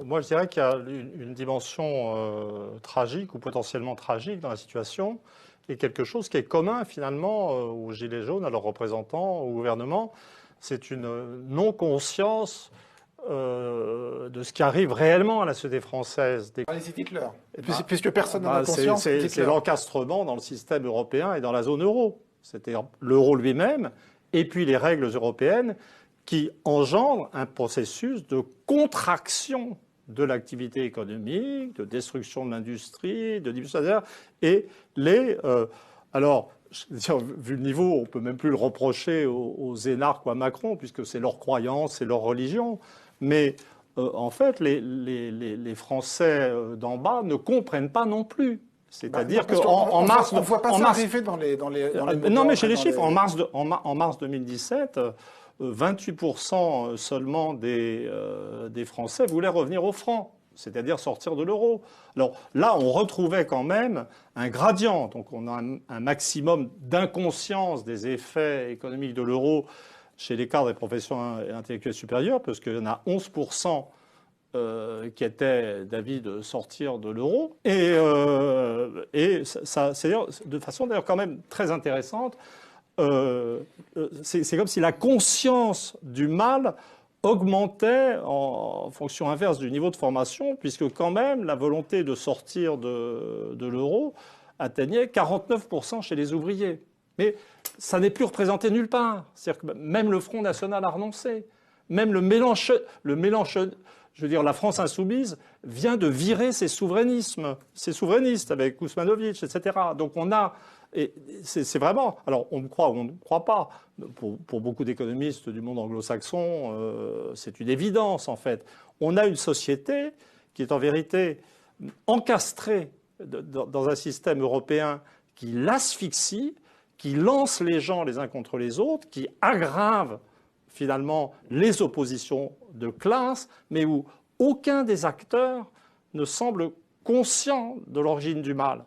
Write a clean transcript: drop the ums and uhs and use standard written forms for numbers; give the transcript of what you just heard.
Moi, je dirais qu'il y a une dimension tragique ou potentiellement tragique dans la situation et quelque chose qui est commun finalement aux Gilets jaunes, à leurs représentants, au gouvernement. C'est une non-conscience de ce qui arrive réellement à la société française. C'est Hitler. Bah, Puisque personne n'en a conscience, c'est l'encastrement dans le système européen et dans la zone euro. C'était l'euro lui-même et puis les règles européennes qui engendrent un processus de contraction de l'activité économique, de destruction de l'industrie, de division. Et alors, vu le niveau, on peut même plus le reprocher aux énarques ou à Macron, puisque c'est leur croyance, c'est leur religion. Mais en fait, les Français d'en bas ne comprennent pas non plus. C'est-à-dire qu'en mars... On ne voit pas ça arriver dans les non, mais chez les chiffres, en mars 2017... 28% seulement des Français voulaient revenir au franc, c'est-à-dire sortir de l'euro. Alors là, on retrouvait quand même un gradient. Donc on a un maximum d'inconscience des effets économiques de l'euro chez les cadres des professions intellectuelles supérieures, parce qu'il y en a 11% qui étaient d'avis de sortir de l'euro. Et ça, c'est de façon d'ailleurs quand même très intéressante. C'est comme si la conscience du mal augmentait en fonction inverse du niveau de formation, puisque quand même la volonté de sortir de l'euro atteignait 49% chez les ouvriers. Mais ça n'est plus représenté nulle part. C'est-à-dire que même le Front National a renoncé. Même le Mélenchon, je veux dire, la France insoumise vient de virer ses souverainistes avec Kuzmanovic, etc. Donc on a... Et c'est vraiment... Alors, on me croit ou on ne croit pas. Pour beaucoup d'économistes du monde anglo-saxon, c'est une évidence, en fait. On a une société qui est en vérité encastrée dans un système européen qui l'asphyxie, qui lance les gens les uns contre les autres, qui aggrave finalement les oppositions de classe, mais où aucun des acteurs ne semble conscient de l'origine du mal.